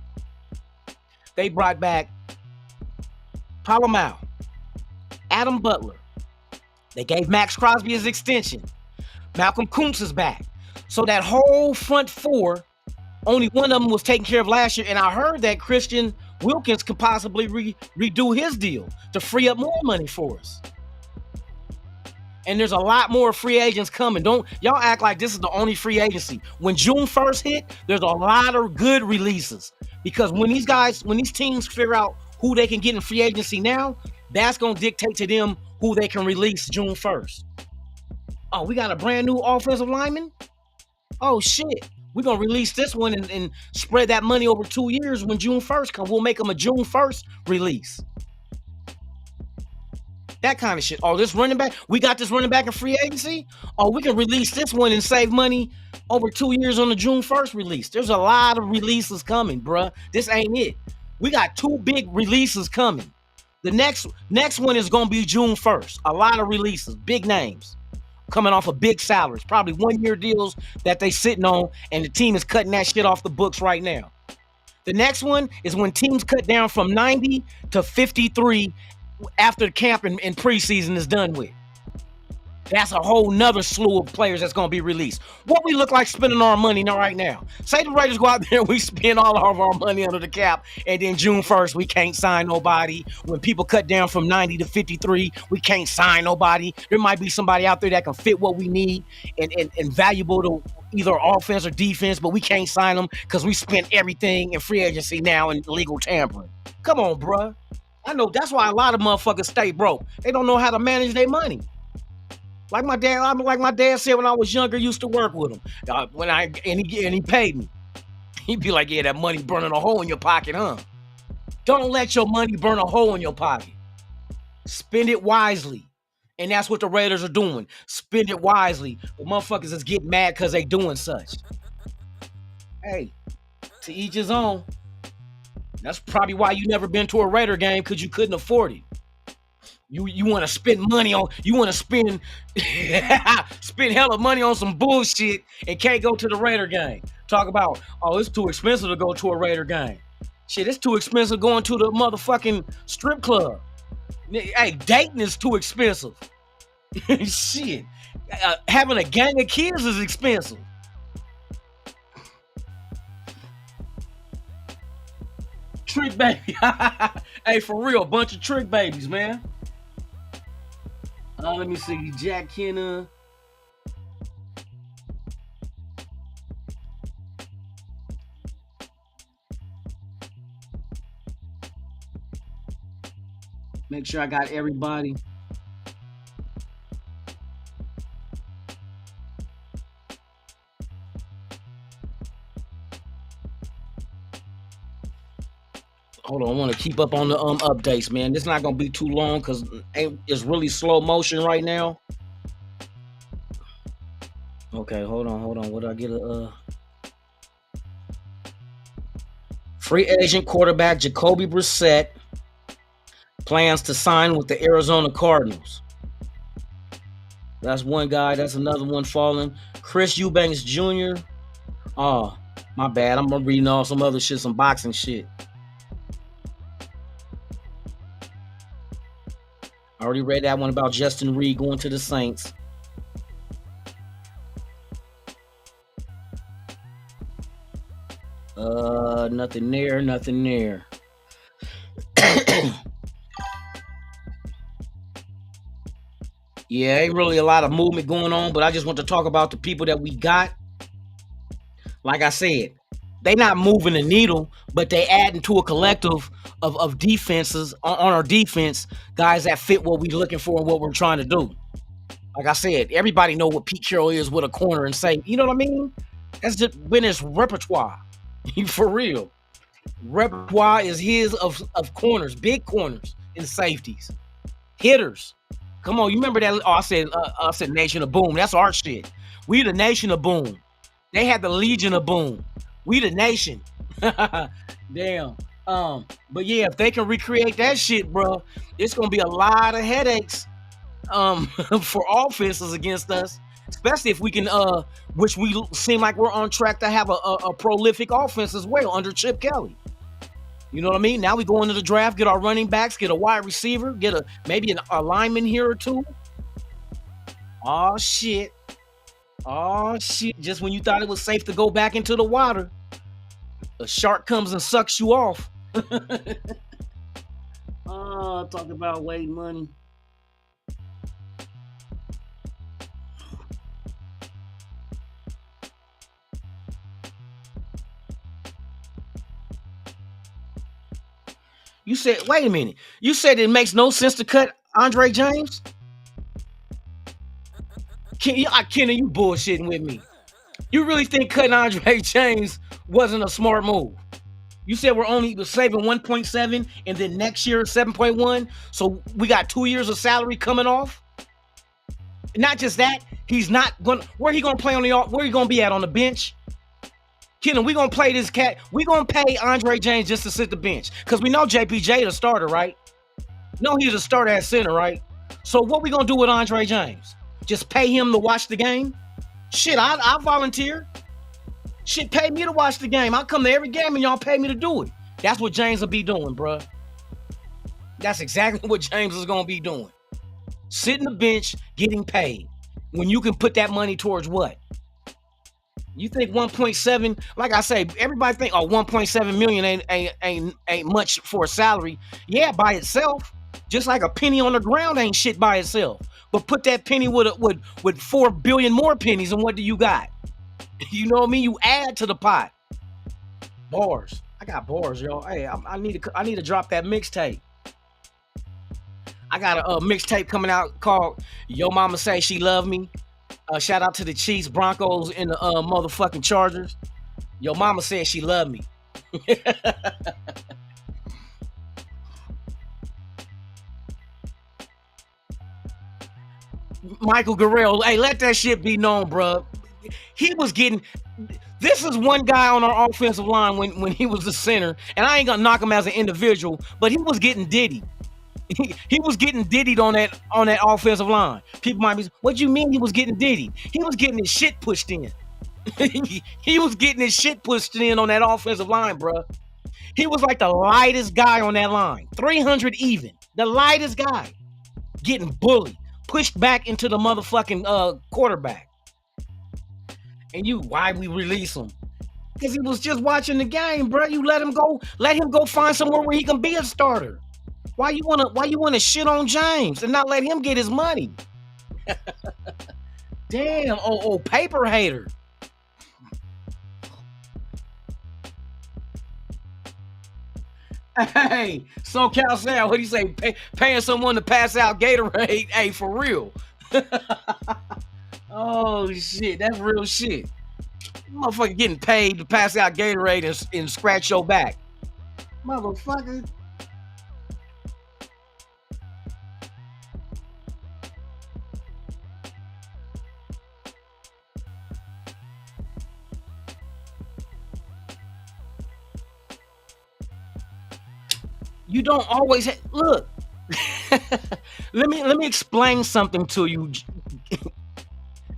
They brought back Palomar, Adam Butler. They gave Max Crosby his extension. Malcolm Kuntz is back. So that whole front four, only one of them was taken care of last year. And I heard that Christian Wilkins could possibly redo his deal to free up more money for us. And there's a lot more free agents coming. Don't y'all act like this is the only free agency. When June 1st hit, there's a lot of good releases. Because when these teams figure out who they can get in free agency now, that's going to dictate to them who they can release June 1st. Oh, we got a brand new offensive lineman? Oh, shit. We're going to release this one and spread that money over 2 years when June 1st comes. We'll make them a June 1st release. That kind of shit. Oh, this running back, we got this running back in free agency? Oh, we can release this one and save money over 2 years on the June 1st release. There's a lot of releases coming, bruh. This ain't it. We got 2 big releases coming. The next one is going to be June 1st. A lot of releases, big names, coming off of big salaries, probably 1-year deals that they sitting on, and the team is cutting that shit off the books right now. The next one is when teams cut down from 90 to 53 after the camp and preseason is done with. That's a whole nother slew of players that's going to be released. What we look like spending our money right now. Say the Raiders go out there and we spend all of our money under the cap, and then June 1st, we can't sign nobody. When people cut down from 90 to 53, we can't sign nobody. There might be somebody out there that can fit what we need and valuable to either offense or defense, but we can't sign them because we spent everything in free agency now in legal tampering. Come on, bruh. I know that's why a lot of motherfuckers stay broke. They don't know how to manage their money. Like my dad said when I was younger, used to work with him. He paid me. He'd be like, yeah, that money burning a hole in your pocket, huh? Don't let your money burn a hole in your pocket. Spend it wisely. And that's what the Raiders are doing. Spend it wisely. But motherfuckers is getting mad because they doing such. Hey, to each his own. That's probably why you never been to a Raider game, because you couldn't afford it. You want to spend money on, you want to spend hella money on some bullshit and can't go to the Raider game. Talk about, oh, it's too expensive to go to a Raider game. Shit, it's too expensive going to the motherfucking strip club. Hey, Dayton is too expensive. Shit. Having a gang of kids is expensive. Trick baby. Hey, for real, bunch of trick babies, man. Let me see. Jack Kenner. Make sure I got everybody. Hold on, I want to keep up on the updates, man. This is not gonna be too long because it's really slow motion right now. Okay, hold on. What did I get? Free agent quarterback Jacoby Brissett plans to sign with the Arizona Cardinals. That's one guy. That's another one falling. Chris Eubanks Jr. Oh, my bad. I'm reading all some other shit, some boxing shit. I already read that one about Justin Reed going to the Saints. Nothing there, nothing there. Yeah, ain't really a lot of movement going on, but I just want to talk about the people that we got. Like I said, they not moving the needle, but they adding to a collective of defenses on our defense, guys that fit what we looking for and what we're trying to do. Like I said, everybody know what Pete Carroll is with a corner and say, you know what I mean? That's just been his repertoire. For real. Repertoire is his of corners, big corners and safeties. Hitters. Come on, you remember that? Oh, I said Nation of Boom. That's our shit. We the Nation of Boom. They had the Legion of Boom. We the nation. Damn. But yeah, if they can recreate that shit, bro, it's gonna be a lot of headaches for offenses against us, especially if we can which we seem like we're on track to have a prolific offense as well under Chip Kelly. You know what I mean? Now we go into the draft, get our running backs, get a wide receiver, get maybe a lineman here or two. Oh shit. Just when you thought it was safe to go back into the water, a shark comes and sucks you off. Talk about weight money. You said, wait a minute. You said it makes no sense to cut Andre James? Kenny, you bullshitting with me. You really think cutting Andre James wasn't a smart move? You said we're only saving 1.7 and then next year 7.1. So we got 2 years of salary coming off. Not just that, he's not going. Where he going to play on the? Where he going to be at on the bench? Kenan, we gonna play this cat. We gonna pay Andre James just to sit the bench because we know JPJ the starter, right? No, he's a starter at center, right? So what we gonna do with Andre James? Just pay him to watch the game? Shit, I volunteer. Shit, pay me to watch the game. I come to every game and y'all pay me to do it. That's what James will be doing, bruh. That's exactly what James is gonna be doing. Sitting the bench, getting paid. When you can put that money towards what? You think 1.7, like I say, everybody think, 1.7 million ain't much for a salary. Yeah, by itself, just like a penny on the ground ain't shit by itself. But put that penny with 4 billion more pennies, and what do you got? You know what I mean? You add to the pot. Bars. I got bars, y'all. Hey, I need to drop that mixtape. I got a mixtape coming out called Yo Mama Say She Love Me. Shout out to the Chiefs, Broncos, and the motherfucking Chargers. Yo mama said she loved me. Michael Guerrero, hey, let that shit be known, bro. He was getting. This is one guy on our offensive line when he was the center, and I ain't gonna knock him as an individual, but he was getting diddy. He was getting diddied on that offensive line. People might be, what do you mean he was getting diddied? He was getting his shit pushed in. He was getting his shit pushed in on that offensive line, bro. He was like the lightest guy on that line. 300 even. The lightest guy. Getting bullied. Pushed back into the motherfucking quarterback. And why we release him? Because he was just watching the game, bro. You let him go find somewhere where he can be a starter. Why you wanna shit on James and not let him get his money? Damn, paper hater. Hey, SoCal Sam, what do you say? Paying someone to pass out Gatorade? Hey, for real. Oh shit, that's real shit. Motherfucker getting paid to pass out Gatorade and scratch your back. Motherfucker. You don't always look. let me explain something to you,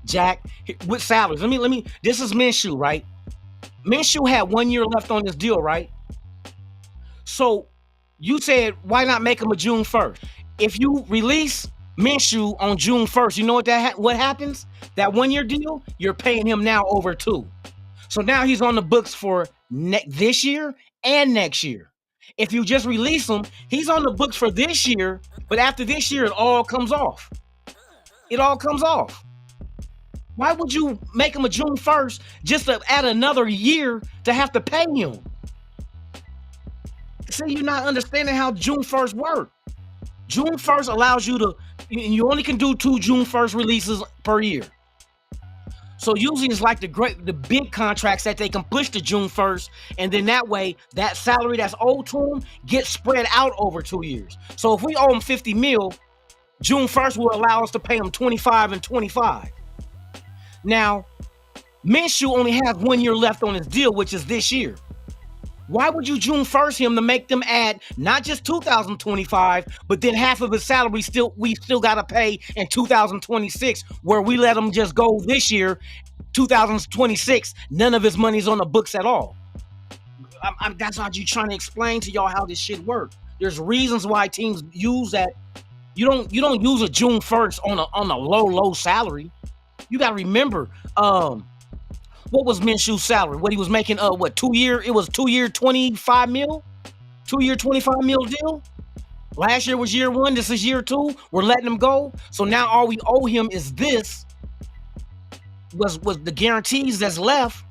Jack. With salaries, let me. This is Minshew, right? Minshew had 1 year left on this deal, right? So you said, why not make him a June 1st? If you release Minshew on June 1st, you know what happens? That 1 year deal, you're paying him now over 2. So now he's on the books for this year and next year. If you just release him, he's on the books for this year, but after this year, it all comes off. It all comes off. Why would you make him a June 1st just to add another year to have to pay him? See, you're not understanding how June 1st works. June 1st allows you to, you only can do 2 June 1st releases per year. So usually it's like the big contracts that they can push to June 1st, and then that way that salary that's owed to them gets spread out over 2 years. So if we owe him 50 mil, June 1st will allow us to pay him 25 and 25. Now, Minshew only has 1 year left on his deal, which is this year. Why would you June 1st him to make them add not just 2025, but then half of his salary we still got to pay in 2026, where we let him just go this year, 2026, none of his money's on the books at all. That's how you trying to explain to y'all how this shit works. There's reasons why teams use that. You don't use a June 1st on a low salary. You got to remember, what was Minshew's salary? What he was making, 2 year? It was 2 year, 25 mil? 2 year, 25 mil deal? Last year was year 1. This is year 2. We're letting him go. So now all we owe him is this, was the guarantees that's left.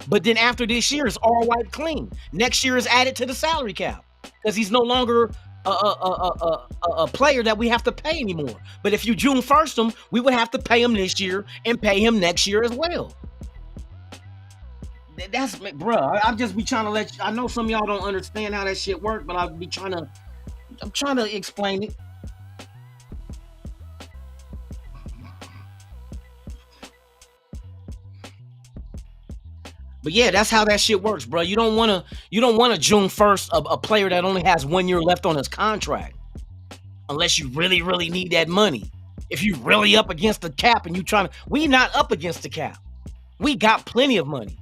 But then after this year, it's all wiped clean. Next year is added to the salary cap because he's no longer a player that we have to pay anymore. But if you June 1st him, we would have to pay him this year and pay him next year as well. That's, bruh, I'll just be trying to let you, I know some of y'all don't understand how that shit works, but I'm trying to explain it. But yeah, that's how that shit works, bro. You don't want to June 1st a player that only has 1 year left on his contract, unless you really, really need that money. If you really up against the cap and we not up against the cap. We got plenty of money.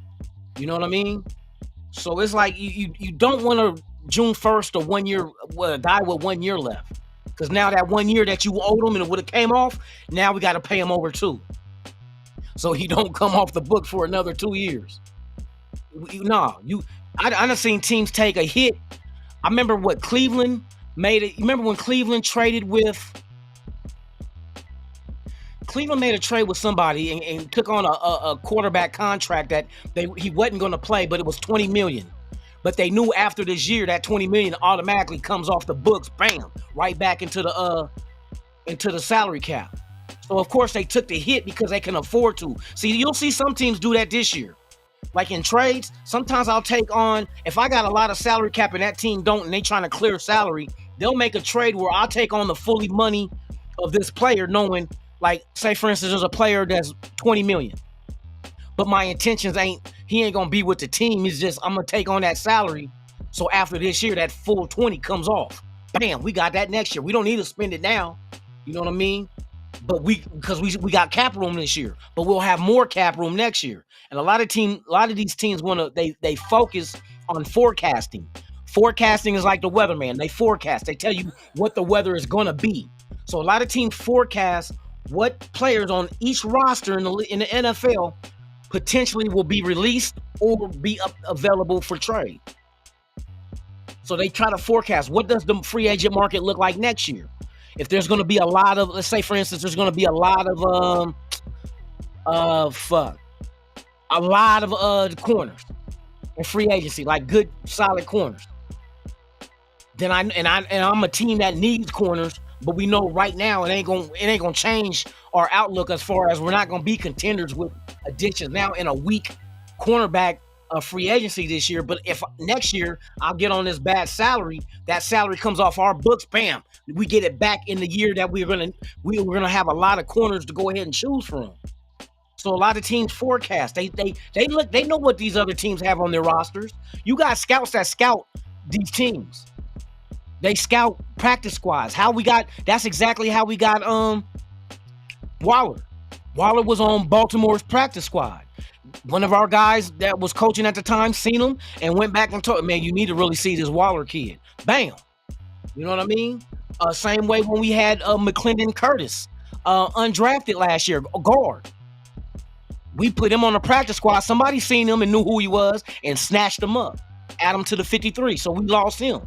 You know what I mean? So it's like you don't want to June 1st a 1 year, a guy with 1 year left, because now that 1 year that you owed him and it would have came off, now we got to pay him over 2, so he don't come off the book for another 2 years. I done seen teams take a hit. I remember what Cleveland made it. You remember when Cleveland made a trade with somebody and took on a quarterback contract that he wasn't going to play, but it was $20 million. But they knew after this year that $20 million automatically comes off the books, bam, right back into the salary cap. So of course they took the hit because they can afford to. See, you'll see some teams do that this year. Like in trades, sometimes I'll take on, if I got a lot of salary cap and that team don't, and they trying to clear salary, they'll make a trade where I'll take on the fully money of this player, knowing, like, say for instance, there's a player that's 20 million, but my intentions he ain't gonna be with the team. It's just, I'm gonna take on that salary. So after this year, that full 20 comes off. Bam, we got that next year. We don't need to spend it now. You know what I mean? But because we got cap room this year, but we'll have more cap room next year. And a lot of these teams they focus on forecasting. Forecasting is like the weatherman. They forecast. They tell you what the weather is gonna be. So a lot of teams forecast what players on each roster in the NFL potentially will be released or be available for trade. So they try to forecast, what does the free agent market look like next year? If there's going to be a lot of, let's say for instance, there's going to be a lot of corners in free agency, like good solid corners. Then I'm a team that needs corners, but we know right now it ain't gonna change our outlook as far as we're not gonna be contenders with additions now in a weak cornerback free agency this year. But if next year I'll get on this bad salary, that salary comes off our books, bam, we get it back in the year that we're gonna have a lot of corners to go ahead and choose from. So a lot of teams forecast. They know what these other teams have on their rosters. You got scouts that scout these teams. They scout practice squads. That's exactly how we got Waller. Waller was on Baltimore's practice squad. One of our guys that was coaching at the time seen him and went back and told, man, you need to really see this Waller kid. Bam. You know what I mean? Same way when we had McClendon Curtis, undrafted last year, a guard. We put him on the practice squad. Somebody seen him and knew who he was and snatched him up. add him to the 53. So we lost him.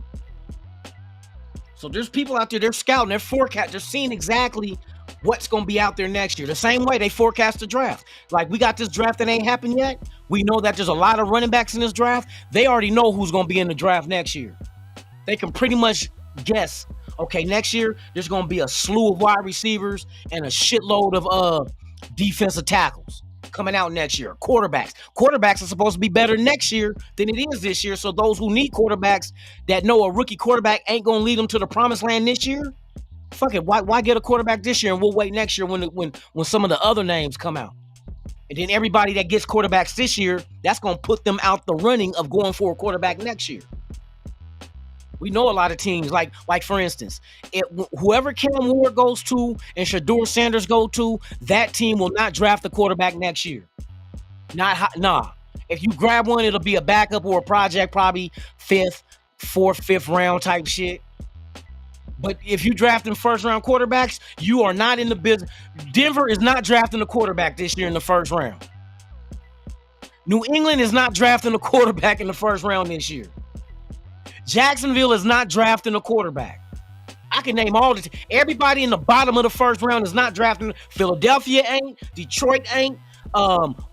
So there's people out there, they're scouting, they're forecasting, they're seeing exactly what's going to be out there next year. The same way they forecast the draft. Like, we got this draft that ain't happened yet. We know that there's a lot of running backs in this draft. They already know who's going to be in the draft next year. They can pretty much guess, okay, next year there's going to be a slew of wide receivers and a shitload of defensive tackles coming out next year. Quarterbacks are supposed to be better next year than it is this year. So those who need quarterbacks that know a rookie quarterback ain't going to lead them to the promised land this year, fuck it. Why get a quarterback this year and we'll wait next year when some of the other names come out? And then everybody that gets quarterbacks this year, that's going to put them out the running of going for a quarterback next year. We know a lot of teams, like for instance, whoever Cam Ward goes to and Shedeur Sanders go to, that team will not draft a quarterback next year. Nah. If you grab one, it'll be a backup or a project, probably fifth round type shit. But if you drafting first round quarterbacks, you are not in the business. Denver is not drafting a quarterback this year in the first round. New England is not drafting a quarterback in the first round this year. Jacksonville is not drafting a quarterback. I can name all the everybody in the bottom of the first round is not drafting. Philadelphia ain't. Detroit ain't.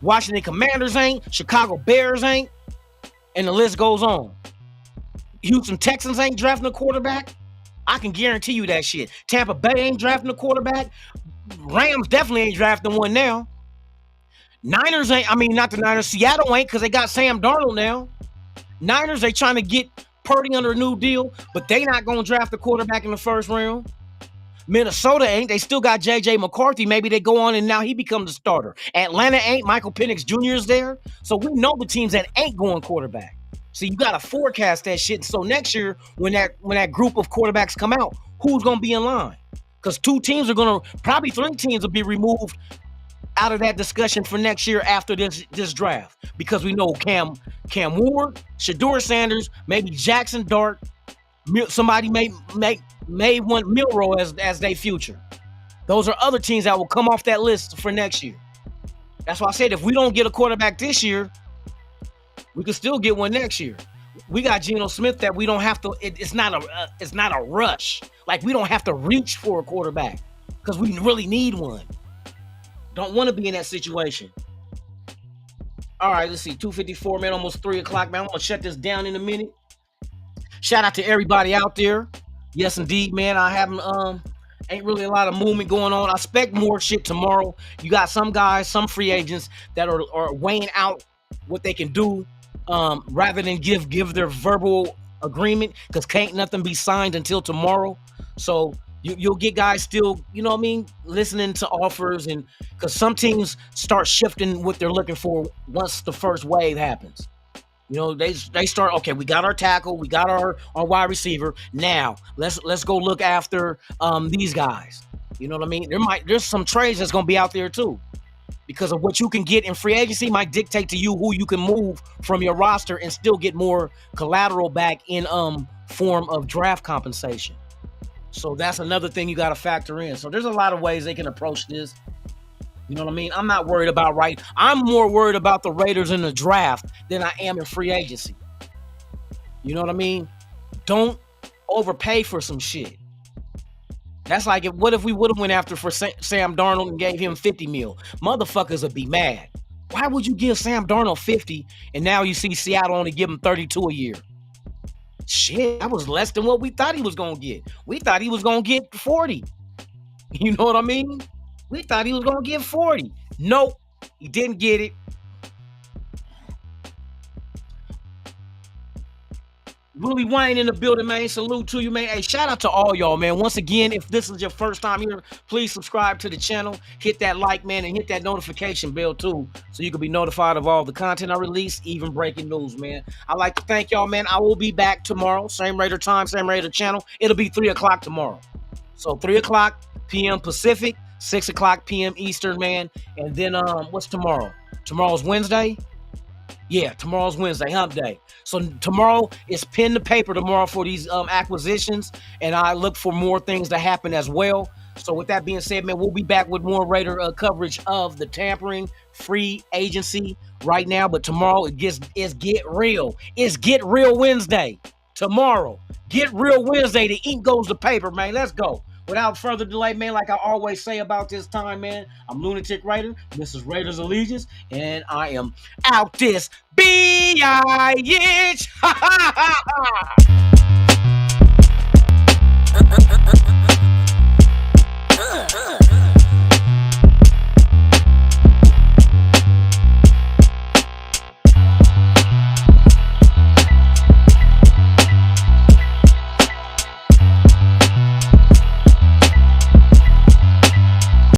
Washington Commanders ain't. Chicago Bears ain't. And the list goes on. Houston Texans ain't drafting a quarterback. I can guarantee you that shit. Tampa Bay ain't drafting a quarterback. Rams definitely ain't drafting one now. Niners ain't. I mean, not the Niners. Seattle ain't, because they got Sam Darnold now. Niners, they trying to get Purdy under a new deal, but they not going to draft a quarterback in the first round. Minnesota ain't. They still got J.J. McCarthy. Maybe they go on and now he becomes the starter. Atlanta ain't. Michael Penix Jr. is there. So we know the teams that ain't going quarterback. So you got to forecast that shit. So next year, when that group of quarterbacks come out, who's going to be in line? Because probably 3 teams will be removed out of that discussion for next year after this draft, because we know Cam Ward, Shedeur Sanders, maybe Jackson Dart, somebody may want Milroe as their future. Those are other teams that will come off that list for next year. That's why I said if we don't get a quarterback this year, we can still get one next year. We got Geno Smith that we don't have to. It's not a rush. Like, we don't have to reach for a quarterback because we really need one. Don't want to be in that situation. All right, let's see. 2:54, man, almost 3 o'clock, man. I'm going to shut this down in a minute. Shout out to everybody out there. Yes, indeed, man. I haven't, ain't really a lot of movement going on. I expect more shit tomorrow. You got some guys, some free agents that are weighing out what they can do rather than give their verbal agreement, because can't nothing be signed until tomorrow. So you'll get guys still, you know what I mean, listening to offers, and because some teams start shifting what they're looking for once the first wave happens. You know, they start, okay, we got our tackle, we got our wide receiver. Now let's go look after these guys. You know what I mean? There's some trades that's gonna be out there too, because of what you can get in free agency might dictate to you who you can move from your roster and still get more collateral back in form of draft compensation. So that's another thing you got to factor in. So there's a lot of ways they can approach this. You know what I mean? I'm not worried about I'm more worried about the Raiders in the draft than I am in free agency. You know what I mean? Don't overpay for some shit. That's like, what if we would have went after for Sam Darnold and gave him $50 million? Motherfuckers would be mad. Why would you give Sam Darnold 50 and now you see Seattle only give him 32 a year? Shit, that was less than what we thought he was going to get. We thought he was going to get 40. You know what I mean? We thought he was going to get 40. Nope, he didn't get it. Willie Wayne in the building, man. Salute to you, man. Hey, shout out to all y'all, man. Once again, if this is your first time here, please subscribe to the channel. Hit that like, man, and hit that notification bell, too, so you can be notified of all the content I release, even breaking news, man. I'd like to thank y'all, man. I will be back tomorrow. Same Raider time, same Raider channel. It'll be 3 o'clock tomorrow. So 3 o'clock p.m. Pacific, 6 o'clock p.m. Eastern, man. And then, what's tomorrow? Tomorrow's Wednesday? Yeah, tomorrow's Wednesday, hump day. So tomorrow is pen to paper tomorrow for these acquisitions, and I look for more things to happen as well. So with that being said, man, we'll be back with more Raider coverage of the tampering free agency right now. But tomorrow it's Get Real. It's Get Real Wednesday. Tomorrow, Get Real Wednesday. The ink goes to paper, man. Let's go. Without further delay, man, like I always say about this time, man, I'm Lunatic Raider. This is Raiders Allegiance, and I am out this bitch. Ha ha ha ha.